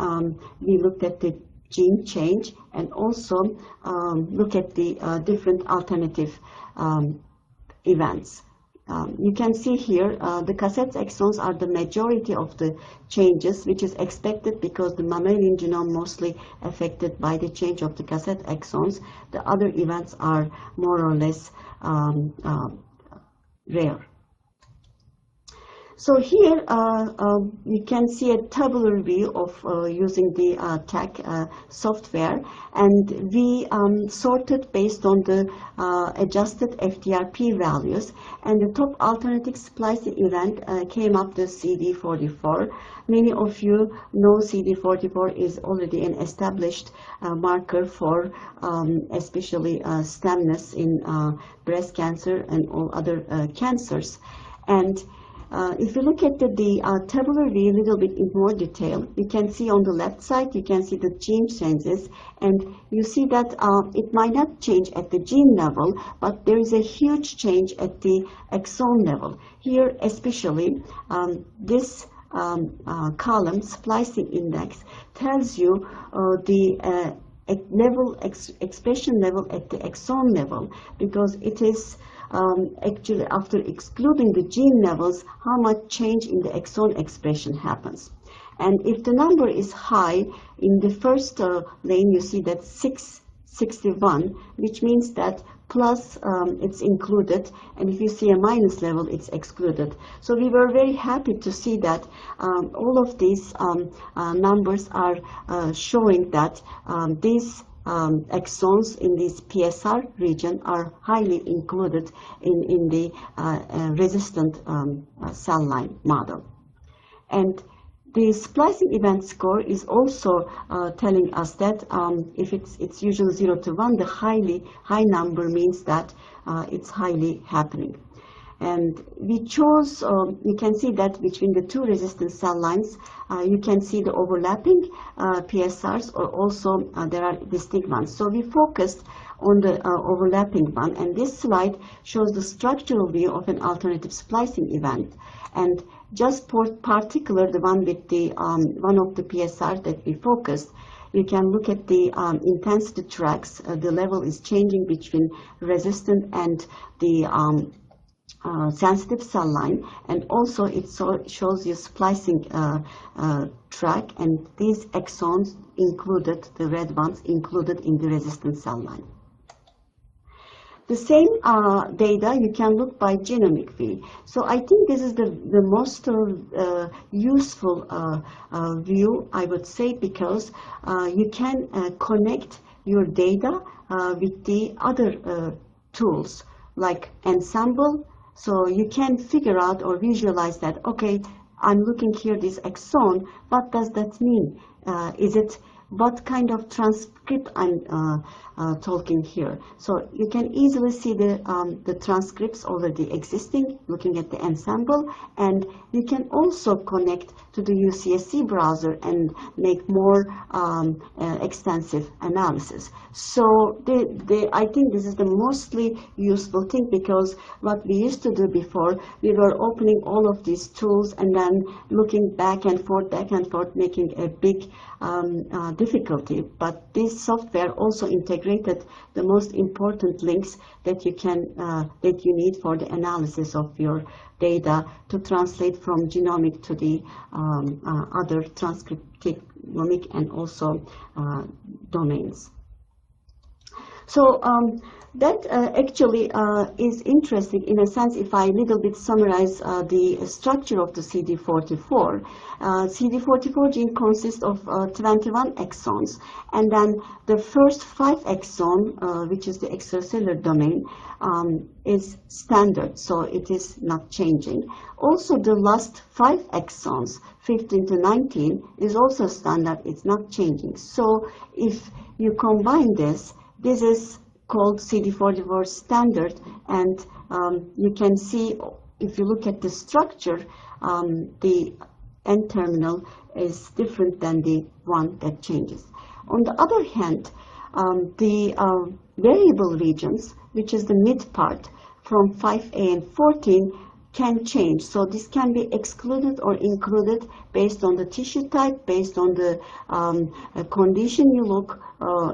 we looked at the gene change and also look at the different alternative events. You can see here the cassette exons are the majority of the changes, which is expected because the mammalian genome mostly affected by the change of the cassette exons. The other events are more or less rare. So here you can see a tabular view of using the TAC software, and we sorted based on the adjusted FTRP values, and the top alternative splicing event came up the CD44. Many of you know CD44 is already an established marker for especially stemness in breast cancer and all other cancers. And if you look at the tabular view a little bit in more detail, you can see on the left side, you can see the gene changes, and you see that it might not change at the gene level, but there is a huge change at the exon level. Here, especially, this column, splicing index, tells you the expression level at the exon level, because it is actually after excluding the gene levels, how much change in the exon expression happens. And if the number is high, in the first lane you see that 661, which means that plus it's included, and if you see a minus level, it's excluded. So we were very happy to see that all of these numbers are showing that these exons in this PSR region are highly included in the resistant cell line model. And the splicing event score is also telling us that if it's usually 0 to 1, the high number means that it's highly happening. And we chose, you can see that between the two resistant cell lines, you can see the overlapping PSRs, or also there are distinct ones. So we focused on the overlapping one, and this slide shows the structural view of an alternative splicing event. And just particular, the one with the one of the PSR that we focused, you can look at the intensity tracks. The level is changing between resistant and the sensitive cell line, and also it shows you splicing track, and these exons included, the red ones included in the resistant cell line. The same data you can look by genomic view. So I think this is the most useful view, I would say, because you can connect your data with the other tools like ensemble. So you can figure out or visualize that, okay, I'm looking here this exon, what does that mean? Is it what kind of transcript I'm talking here? So you can easily see the transcripts already existing, looking at the ensemble, and you can also connect to the UCSC browser and make more extensive analysis. So I think this is the mostly useful thing, because what we used to do before, we were opening all of these tools and then looking back and forth, making a big difficulty. But this software also integrated the most important links that you need for the analysis of your data to translate from genomic to the other transcriptomic and also domains. So that actually is interesting in a sense. If I little bit summarize the structure of the CD44, CD44 gene consists of 21 exons, and then the first 5 exon, which is the extracellular domain, is standard, so it is not changing. Also, the last 5 exons, 15 to 19, is also standard, it's not changing. So if you combine this is called CD44 standard, and you can see, if you look at the structure, the N-terminal is different than the one that changes. On the other hand, the variable regions, which is the mid part from 5A and 14, can change. So this can be excluded or included based on the tissue type, based on the condition you look.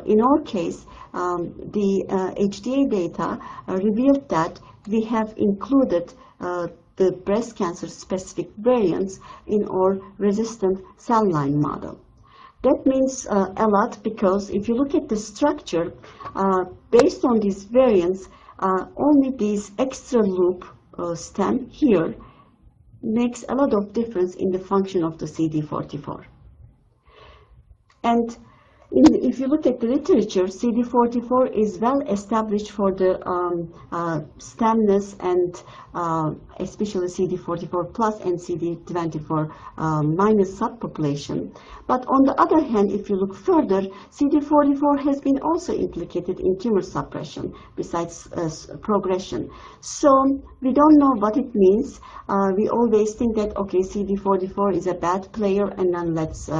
In our case, the HDA data revealed that we have included the breast cancer specific variants in our resistant cell line model. That means a lot, because if you look at the structure, based on these variants, only these extra loop stem here makes a lot of difference in the function of the CD44. And if you look at the literature, CD44 is well established for the stemness and especially CD44 plus and CD24 minus subpopulation. But on the other hand, if you look further, CD44 has been also implicated in tumor suppression besides progression. So we don't know what it means. We always think that, okay, CD44 is a bad player and then let's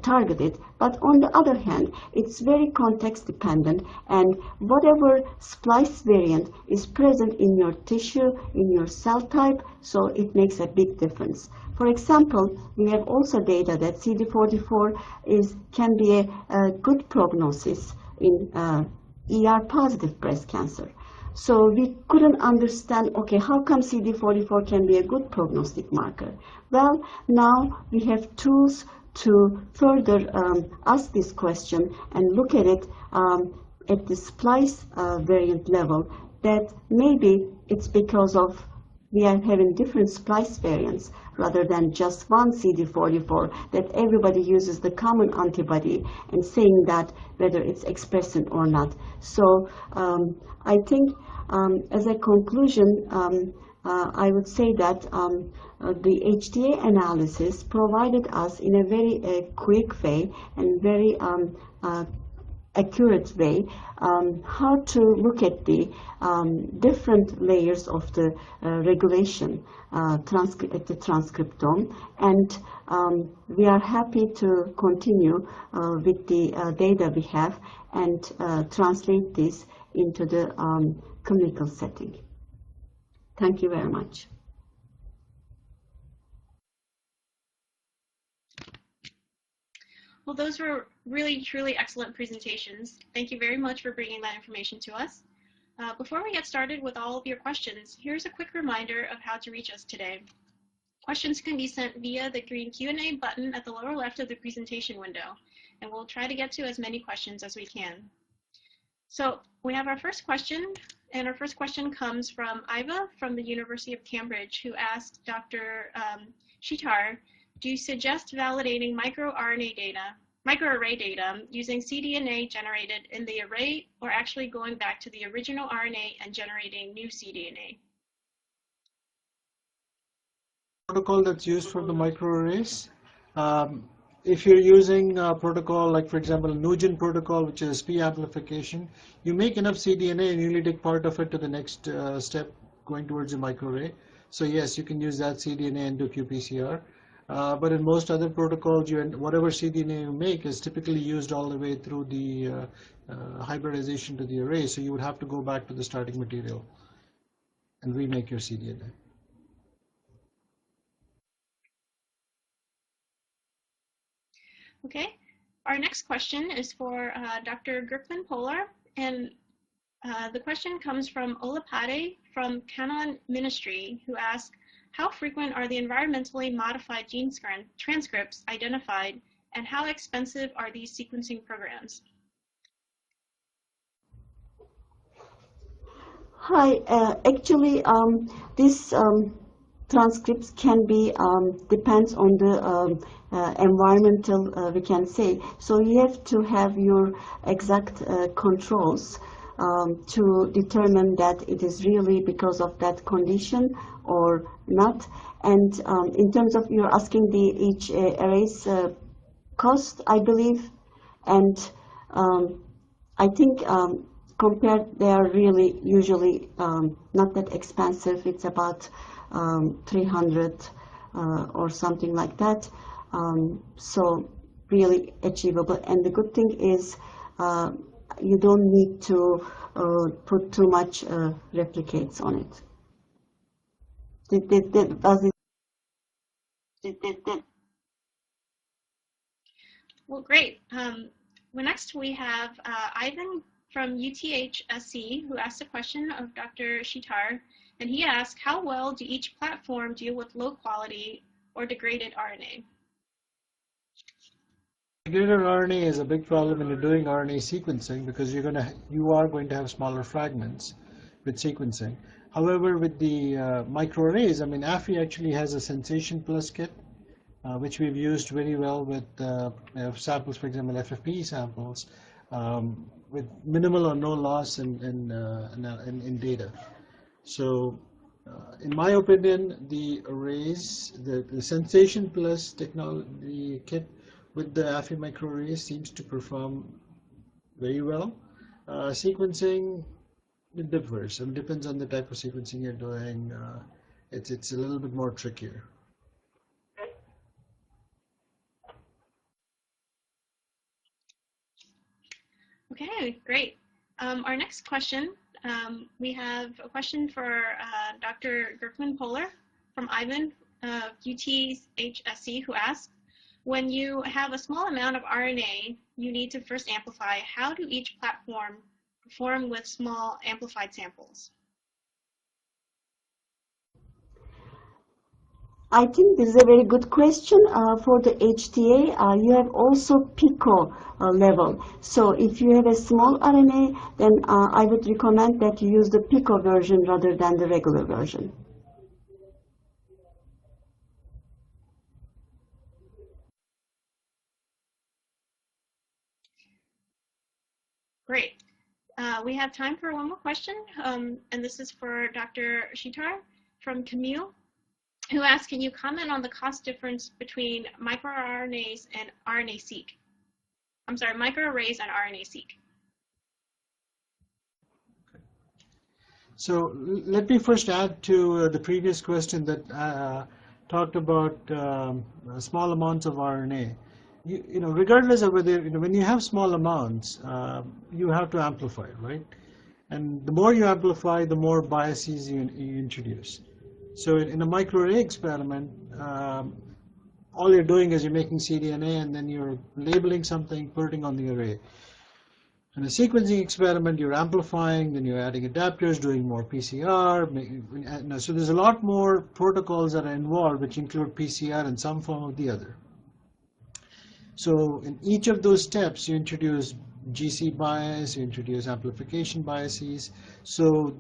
target it. But on the other hand, it's very context dependent, and whatever splice variant is present in your tissue, in your cell type, so it makes a big difference. For example, we have also data that CD44 can be a good prognosis in ER-positive breast cancer. So we couldn't understand, okay, how come CD44 can be a good prognostic marker? Well, now we have tools to further ask this question and look at it at the splice variant level, that maybe it's because of we are having different splice variants rather than just one CD44, that everybody uses the common antibody and saying that whether it's expressing or not. So I think as a conclusion, I would say that the HTA analysis provided us in a very quick way and very accurate way how to look at the different layers of the regulation at the transcriptome, and we are happy to continue with the data we have and translate this into the clinical setting. Thank you very much. Well, those were really, truly excellent presentations. Thank you very much for bringing that information to us. Before we get started with all of your questions, here's a quick reminder of how to reach us today. Questions can be sent via the green Q&A button at the lower left of the presentation window, and we'll try to get to as many questions as we can. So we have our first question, and our first question comes from Iva from the University of Cambridge, who asked Dr. Chittur, do you suggest validating microarray data using cDNA generated in the array, or actually going back to the original RNA and generating new cDNA? Protocol that's used for the microarrays. If you're using a protocol like, for example, Nugent protocol, which is P amplification, you make enough cDNA and you only take part of it to the next step going towards the microarray. So yes, you can use that cDNA and do qPCR. But in most other protocols, whatever cDNA you make is typically used all the way through the hybridization to the array. So you would have to go back to the starting material and remake your cDNA. Okay, our next question is for Dr. Gokmen Polar, and the question comes from Olapade from Canon Ministry, who asked, how frequent are the environmentally modified gene transcripts identified, and how expensive are these sequencing programs? Hi, actually, this transcripts can be, depends on the environmental, we can say. So you have to have your exact controls to determine that it is really because of that condition or not. And in terms of you're asking the each array's cost, I believe, and I think compared, they are really usually not that expensive. It's about 300 or something like that. So really achievable. And the good thing is you don't need to put too much replicates on it. Well, great. Well, next we have Ivan from UTHSC, who asked a question of Dr. Chittur, and he asked, how well do each platform deal with low quality or degraded RNA? Degraded RNA is a big problem when you're doing RNA sequencing, because you are going to have smaller fragments with sequencing. However, with the microarrays, I mean, Affy actually has a sensation plus kit, which we've used very well with samples, for example, FFPE samples, with minimal or no loss in data. So, in my opinion, the arrays, the sensation plus technology kit with the Affy microarrays seems to perform very well. Sequencing, it differs. It depends on the type of sequencing you're doing. It's a little bit more trickier. Okay, great. Our next question, we have a question for Dr. Gokmen Polar from Ivan of UTHSC, who asks, when you have a small amount of RNA you need to first amplify, how do each platform performed with small amplified samples? I think this is a very good question. For the HTA, you have also pico level. So if you have a small RNA, then I would recommend that you use the pico version rather than the regular version. Great. We have time for one more question, and this is for Dr. Chittur from Camille, who asks, can you comment on the cost difference between microRNAs and RNA-Seq? I'm sorry, microarrays and RNA-Seq. So let me first add to the previous question that talked about small amounts of RNA. You know, regardless of whether, when you have small amounts, you have to amplify, right? And the more you amplify, the more biases you introduce. So in a microarray experiment, all you're doing is you're making cDNA and then you're labeling something, putting on the array. In a sequencing experiment, you're amplifying, then you're adding adapters, doing more PCR. So there's a lot more protocols that are involved, which include PCR in some form or the other. So in each of those steps, you introduce GC bias, you introduce amplification biases. So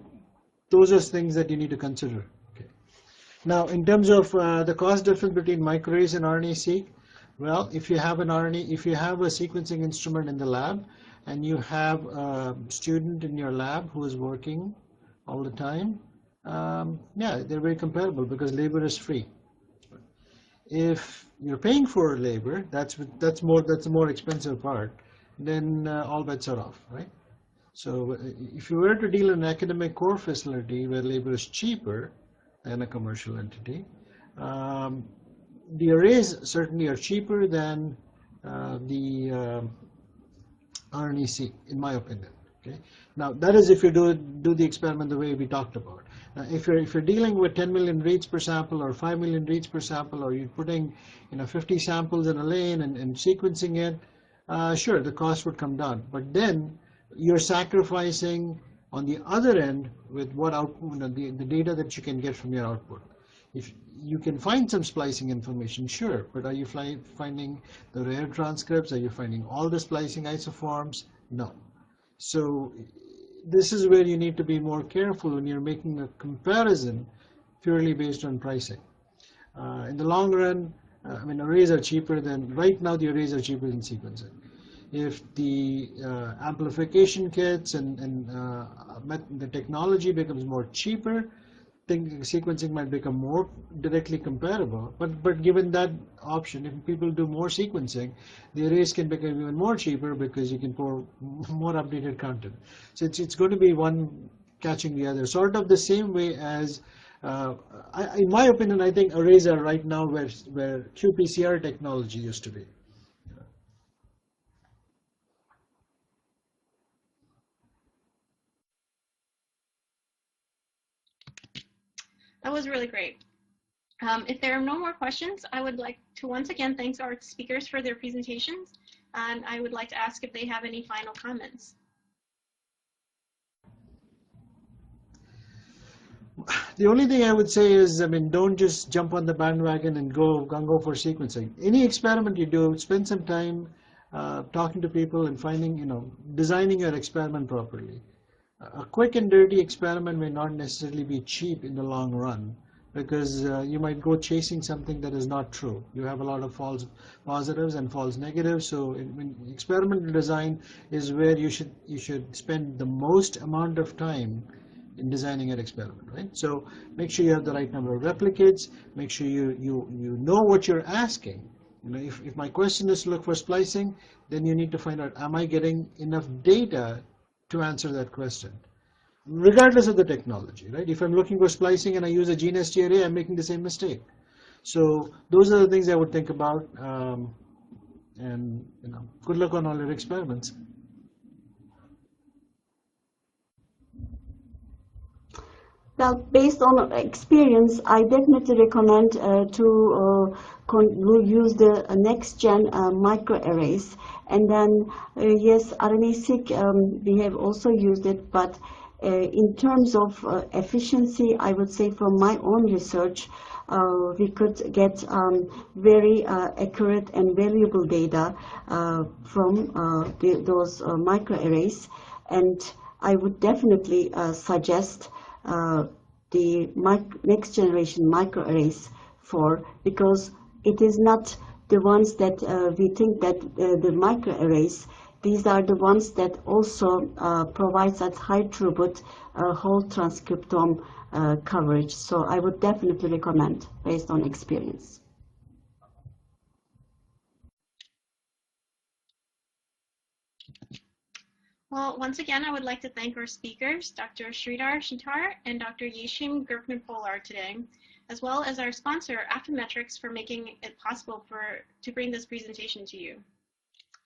those are things that you need to consider. Okay. Now, in terms of the cost difference between microarrays and RNA-Seq, well, if you have a sequencing instrument in the lab, and you have a student in your lab who is working all the time, yeah, they're very comparable because labor is free. If you're paying for labor, that's the more expensive part, then all bets are off, right? So if you were to deal in an academic core facility where labor is cheaper than a commercial entity, the arrays certainly are cheaper than the RNA-Seq, in my opinion. Okay. Now that is if you do the experiment the way we talked about. Now, if you're dealing with 10 million reads per sample or 5 million reads per sample, or you're putting 50 samples in a lane and sequencing it, sure, the cost would come down. But then you're sacrificing on the other end with what output, the data that you can get from your output. If you can find some splicing information, sure, but are you finding the rare transcripts? Are you finding all the splicing isoforms? No. So this is where you need to be more careful when you're making a comparison purely based on pricing. In the long run, I mean, arrays are cheaper than, right now the arrays are cheaper than sequencing. If the amplification kits and the technology becomes more cheaper, sequencing might become more directly comparable, but given that option, if people do more sequencing, the arrays can become even more cheaper because you can pour more updated content. So it's going to be one catching the other, sort of the same way as, in my opinion, I think arrays are right now where qPCR technology used to be. That was really great. If there are no more questions, I would like to once again thank our speakers for their presentations, and I would like to ask if they have any final comments. The only thing I would say is, I mean, don't just jump on the bandwagon and go for sequencing. Any experiment you do, spend some time talking to people and finding, designing your experiment properly. A quick and dirty experiment may not necessarily be cheap in the long run, because you might go chasing something that is not true. You have a lot of false positives and false negatives. So experimental design is where you should spend the most amount of time in designing an experiment, right? So make sure you have the right number of replicates. Make sure you know what you're asking. If my question is to look for splicing, then you need to find out, am I getting enough data to answer that question, regardless of the technology, right? If I'm looking for splicing and I use a GeneST array, I'm making the same mistake. So those are the things I would think about, and good luck on all your Well, based on experience, I definitely recommend to use the next-gen microarrays. And then, yes, RNA-Seq, we have also used it, but in terms of efficiency, I would say from my own research, we could get very accurate and valuable data from those microarrays. And I would definitely suggest the next generation microarrays because it is not the ones that we think that the microarrays, these are the ones that also provide such high throughput whole transcriptome coverage. So I would definitely recommend based on experience. Well, once again, I would like to thank our speakers, Dr. Sridhar Chittur and Dr. Yeashim Gokmen Polar today, as well as our sponsor, Affymetrix, for making it possible to bring this presentation to you.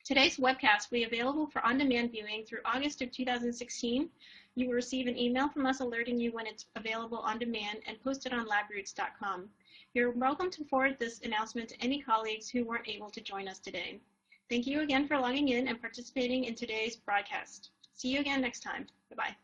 Today's webcast will be available for on-demand viewing through August of 2016. You will receive an email from us alerting you when it's available on demand and posted on labroots.com. You're welcome to forward this announcement to any colleagues who weren't able to join us today. Thank you again for logging in and participating in today's broadcast. See you again next time. Bye-bye.